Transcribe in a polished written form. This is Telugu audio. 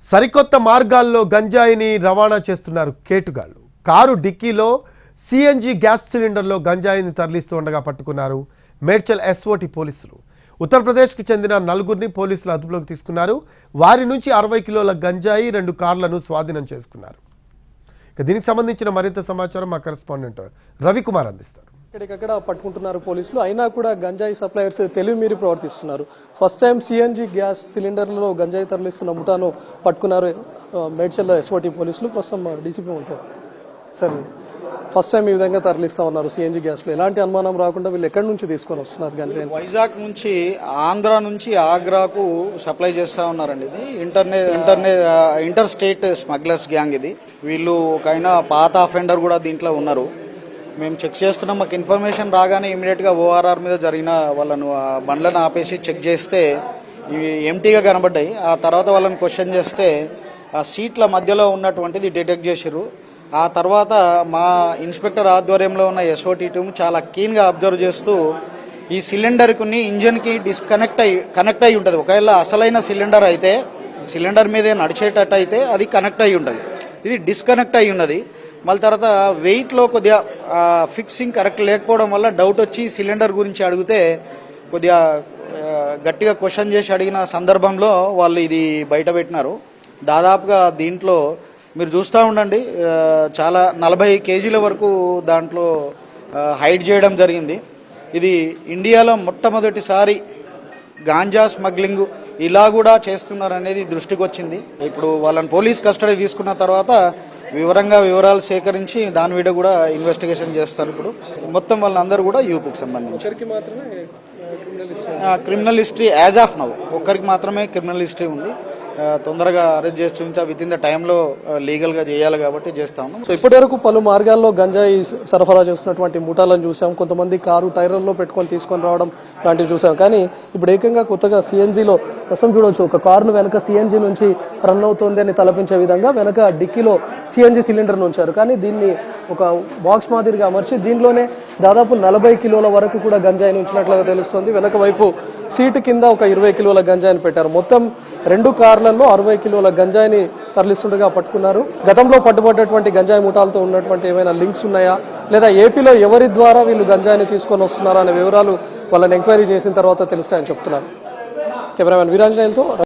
సరికొత్త మార్గాల్లో గంజాయిని రవాణా చేస్తున్నారు కేటుగాళ్లు. కారు డిక్కీలో సిఎన్జి గ్యాస్ సిలిండర్లో గంజాయిని తరలిస్తూ ఉండగా పట్టుకున్నారు మేడ్చల్ ఎస్ఓటి పోలీసులు. ఉత్తరప్రదేశ్కు చెందిన నలుగురిని పోలీసులు అదుపులోకి తీసుకున్నారు. వారి నుంచి 60 కిలోల గంజాయి 2 కార్లను స్వాధీనం చేసుకున్నారు. దీనికి సంబంధించిన మరింత సమాచారం మా కరెస్పాండెంట్ రవికుమార్ అందిస్తారు. ఇక్కడికక్కడ పట్టుకుంటున్నారు పోలీసులు. అయినా కూడా గంజాయి సప్లయర్స్ తెలివి మీరి ప్రవర్తిస్తున్నారు. ఫస్ట్ టైం సిఎన్జి గ్యాస్ సిలిండర్లలో గంజాయి తరలిస్తున్న ముఠాను పట్టుకున్నారు మేడ్చల్ ఎస్ఓటి పోలీసులు. ప్రస్తుతం డీసీపీ ఉంటారు. సరే, ఫస్ట్ టైం ఈ విధంగా తరలిస్తా ఉన్నారు సిఎన్జి గ్యాస్లో. ఎలాంటి అనుమానం రాకుండా వీళ్ళు ఎక్కడి నుంచి తీసుకొని వస్తున్నారు గంజాయి? వైజాగ్ నుంచి ఆంధ్ర నుంచి ఆగ్రాకు సప్లై చేస్తా ఉన్నారండి. ఇది ఇంటర్ స్టేట్ స్మగ్లర్స్ గ్యాంగ్. ఇది వీళ్ళు ఒక పాత అఫెండర్ కూడా దీంట్లో ఉన్నారు. మేము చెక్ చేస్తున్నాం. మాకు ఇన్ఫర్మేషన్ రాగానే ఇమీడియట్గా ఓఆర్ఆర్ మీద జరిగిన వాళ్ళను బండ్లను ఆపేసి చెక్ చేస్తే ఇవి ఎంటీగా కనబడ్డాయి. ఆ తర్వాత వాళ్ళని క్వశ్చన్ చేస్తే ఆ సీట్ల మధ్యలో ఉన్నటువంటిది డిటెక్ట్ చేశారు. ఆ తర్వాత మా ఇన్స్పెక్టర్ ఆధ్వర్యంలో ఉన్న ఎస్ఓటీ టీమ్ చాలా కీన్గా అబ్జర్వ్ చేస్తూ ఈ సిలిండర్కి ఇంజన్కి కనెక్ట్ అయి ఉంటుంది. ఒకవేళ అసలైన సిలిండర్ అయితే సిలిండర్ మీదే నడిచేటట్టు అయితే అది కనెక్ట్ అయి ఉంటుంది. ఇది డిస్కనెక్ట్ అయి ఉన్నది. మళ్ళీ తర్వాత వెయిట్లో కొద్దిగా ఫిక్సింగ్ కరెక్ట్ లేకపోవడం వల్ల డౌట్ వచ్చి సిలిండర్ గురించి అడిగితే కొద్దిగా గట్టిగా క్వశ్చన్ చేసి అడిగిన సందర్భంలో వాళ్ళు ఇది బయట పెట్టినారు. దాదాపుగా దీంట్లో మీరు చూస్తూ ఉండండి, చాలా 40 కేజీల వరకు దాంట్లో హైడ్ చేయడం జరిగింది. ఇది ఇండియాలో మొట్టమొదటిసారి గాంజా స్మగ్లింగ్ ఇలా కూడా చేస్తున్నారనేది దృష్టికి వచ్చింది. ఇప్పుడు వాళ్ళని పోలీస్ కస్టడీ తీసుకున్న తర్వాత వివరాలు సేకరించి దాని మీద కూడా ఇన్వెస్టిగేషన్ చేస్తారు. ఇప్పుడు మొత్తం వాళ్ళందరూ కూడా యూపీకి సంబంధించి criminal history as of now ఒక్కరికి మాత్రమే క్రిమినల్ హిస్టరీ ఉంది. తొందరగా అరెస్ట్ చేసి చూపించా విత్ ఇన్ ద టైంలో లీగల్ గా చేయాలి కాబట్టి చేస్తాము. సో ఇప్పటి వరకు పలు మార్గాల్లో గంజాయి సరఫరా చేస్తున్నటువంటి ముఠాలను చూసాం. కొంతమంది కారు టైర్లలో పెట్టుకొని తీసుకొని రావడం లాంటివి చూసాం. కానీ ఇప్పుడు ఏకంగా కొత్తగా సిఎన్జిలో ప్రస్తుతం చూడవచ్చు, ఒక కారును వెనక సిఎన్జి నుంచి రన్ అవుతోంది అని తలపించే విధంగా వెనక డిక్కీలో సిఎన్జి సిలిండర్ ఉంచారు. కానీ దీన్ని ఒక బాక్స్ మాదిరిగా అమర్చి దీనిలోనే దాదాపు 40 కిలోల వరకు కూడా గంజాయిని ఉంచినట్లుగా తెలుస్తోంది. వెనక వైపు సీటు కింద ఒక 20 కిలోల గంజాయిని పెట్టారు. మొత్తం 2 కార్లలో 60 కిలోల గంజాయిని తరలిస్తుండగా పట్టుకున్నారు. గతంలో పట్టుబడ్డటువంటి గంజాయి ముఠాలతో ఉన్నటువంటి ఏమైనా లింక్స్ ఉన్నాయా, లేదా ఏపీలో ఎవరి ద్వారా వీళ్ళు గంజాయిని తీసుకొని వస్తున్నారా అనే వివరాలు వాళ్ళని ఎంక్వైరీ చేసిన తర్వాత తెలుస్తాయని చెప్తున్నారు. కెమెరామెన్ వీరాంజనేయులతో